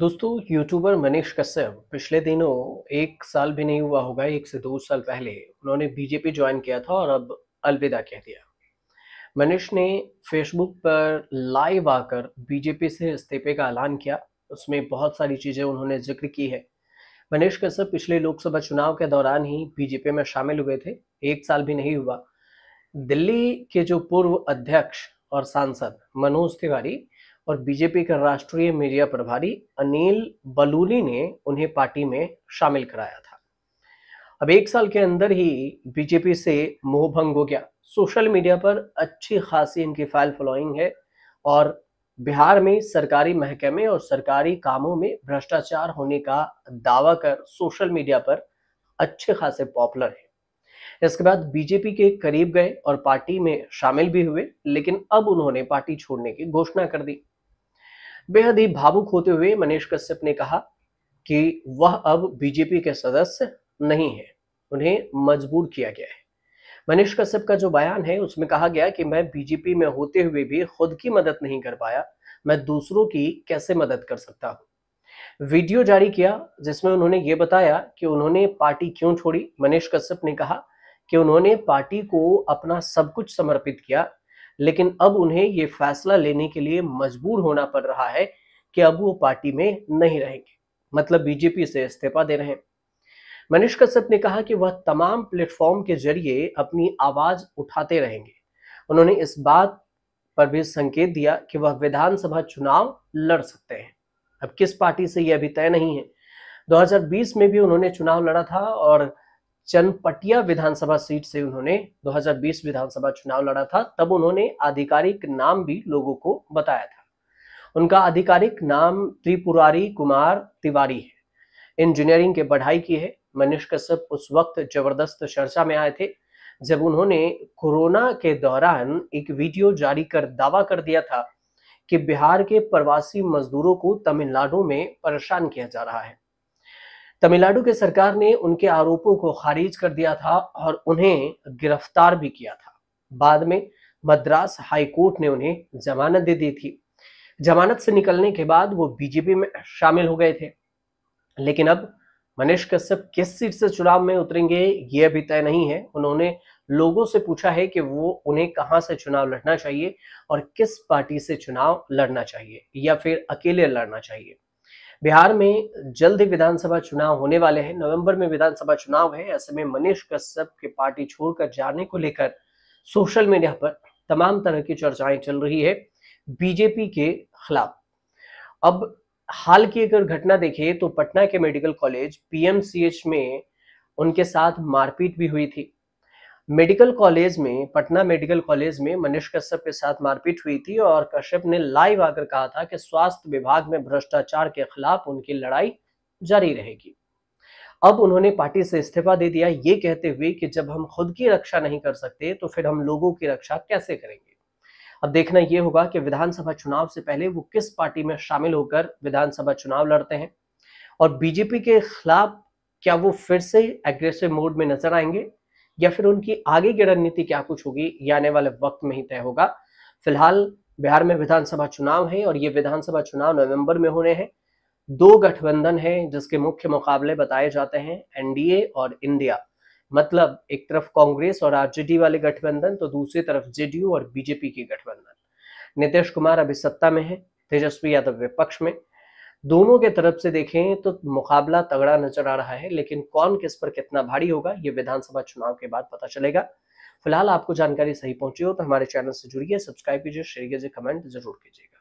दोस्तों, यूट्यूबर मनीष कश्यप पिछले दिनों 1 साल भी नहीं हुआ होगा, 1 से 2 साल पहले उन्होंने बीजेपी ज्वाइन किया था और अब अलविदा कह दिया। मनीष ने फेसबुक पर लाइव आकर बीजेपी से इस्तीफे का ऐलान किया। उसमें बहुत सारी चीजें उन्होंने जिक्र की है। मनीष कश्यप पिछले लोकसभा चुनाव के दौरान ही बीजेपी में शामिल हुए थे। 1 साल भी नहीं हुआ। दिल्ली के जो पूर्व अध्यक्ष और सांसद मनोज तिवारी और बीजेपी के राष्ट्रीय मीडिया प्रभारी अनिल बलूनी ने उन्हें पार्टी में शामिल कराया था। अब 1 साल के अंदर ही बीजेपी से मोह भंग हो गया। सोशल मीडिया पर अच्छी खासी इनकी फाइल फॉलोइंग है और बिहार में सरकारी महकमे और सरकारी कामों में भ्रष्टाचार होने का दावा कर सोशल मीडिया पर अच्छे खासे पॉपुलर है। इसके बाद बीजेपी के करीब गए और पार्टी में शामिल भी हुए, लेकिन अब उन्होंने पार्टी छोड़ने की घोषणा कर दी। बेहद ही भावुक होते हुए मनीष कश्यप ने कहा कि वह अब बीजेपी के सदस्य नहीं है, उन्हें मजबूर किया गया है। मनीष कश्यप का जो बयान है उसमें कहा गया कि मैं बीजेपी में होते हुए भी खुद की मदद नहीं कर पाया, मैं दूसरों की कैसे मदद कर सकता हूं। वीडियो जारी किया जिसमें उन्होंने ये बताया कि उन्होंने पार्टी क्यों छोड़ी। मनीष कश्यप ने कहा कि उन्होंने पार्टी को अपना सब कुछ समर्पित किया, लेकिन अब उन्हें ये फैसला लेने के लिए मजबूर होना पड़ रहा है कि अब वो पार्टी में नहीं रहेंगे, मतलब बीजेपी से इस्तीफा दे रहे हैं। मनीष कश्यप ने कहा कि वह तमाम प्लेटफॉर्म के जरिए अपनी आवाज उठाते रहेंगे। उन्होंने इस बात पर भी संकेत दिया कि वह विधानसभा चुनाव लड़ सकते हैं। अब किस पार्टी से यह अभी तय नहीं है। 2020 में भी उन्होंने चुनाव लड़ा था और चनपटिया विधानसभा सीट से उन्होंने 2020 विधानसभा चुनाव लड़ा था। तब उन्होंने आधिकारिक नाम भी लोगों को बताया था। उनका आधिकारिक नाम त्रिपुरारी कुमार तिवारी है। इंजीनियरिंग की पढ़ाई की है। मनीष कश्यप उस वक्त जबरदस्त चर्चा में आए थे जब उन्होंने कोरोना के दौरान एक वीडियो जारी कर दावा कर दिया था कि बिहार के प्रवासी मजदूरों को तमिलनाडु में परेशान किया जा रहा है। तमिलनाडु की सरकार ने उनके आरोपों को खारिज कर दिया था और उन्हें गिरफ्तार भी किया था। बाद में मद्रास हाई कोर्ट ने उन्हें जमानत दे दी थी। जमानत से निकलने के बाद वो बीजेपी में शामिल हो गए थे। लेकिन अब मनीष कश्यप किस सीट से चुनाव में उतरेंगे ये अभी तय नहीं है। उन्होंने लोगों से पूछा है कि वो उन्हें कहां से चुनाव लड़ना चाहिए और किस पार्टी से चुनाव लड़ना चाहिए या फिर अकेले लड़ना चाहिए। बिहार में जल्द ही विधानसभा चुनाव होने वाले हैं। नवंबर में विधानसभा चुनाव है। ऐसे में मनीष कश्यप की पार्टी छोड़कर जाने को लेकर सोशल मीडिया पर तमाम तरह की चर्चाएं चल रही है बीजेपी के खिलाफ। अब हाल की अगर घटना देखें तो पटना के मेडिकल कॉलेज पीएमसीएच में उनके साथ मारपीट भी हुई थी। पटना मेडिकल कॉलेज में मनीष कश्यप के साथ मारपीट हुई थी और कश्यप ने लाइव आकर कहा था कि स्वास्थ्य विभाग में भ्रष्टाचार के खिलाफ उनकी लड़ाई जारी रहेगी। अब उन्होंने पार्टी से इस्तीफा दे दिया, ये कहते हुए कि जब हम खुद की रक्षा नहीं कर सकते तो फिर हम लोगों की रक्षा कैसे करेंगे। अब देखना यह होगा कि विधानसभा चुनाव से पहले वो किस पार्टी में शामिल होकर विधानसभा चुनाव लड़ते हैं और बीजेपी के खिलाफ क्या वो फिर से एग्रेसिव मोड में नजर आएंगे या फिर उनकी आगे की रणनीति क्या कुछ होगी, ये आने वाले वक्त में ही तय होगा। फिलहाल बिहार में विधानसभा चुनाव है और ये विधानसभा चुनाव नवंबर में होने हैं। 2 गठबंधन है जिसके मुख्य मुकाबले बताए जाते हैं एनडीए और इंडिया, मतलब एक तरफ कांग्रेस और आरजेडी वाले गठबंधन तो दूसरी तरफ जेडीयू और बीजेपी की गठबंधन। नीतीश कुमार अभी सत्ता में है, तेजस्वी यादव विपक्ष में। दोनों के तरफ से देखें तो मुकाबला तगड़ा नजर आ रहा है, लेकिन कौन किस पर कितना भारी होगा ये विधानसभा चुनाव के बाद पता चलेगा। फिलहाल आपको जानकारी सही पहुंची हो तो हमारे चैनल से जुड़िए, सब्सक्राइब कीजिए, शेयर कीजिए, कमेंट जरूर कीजिएगा।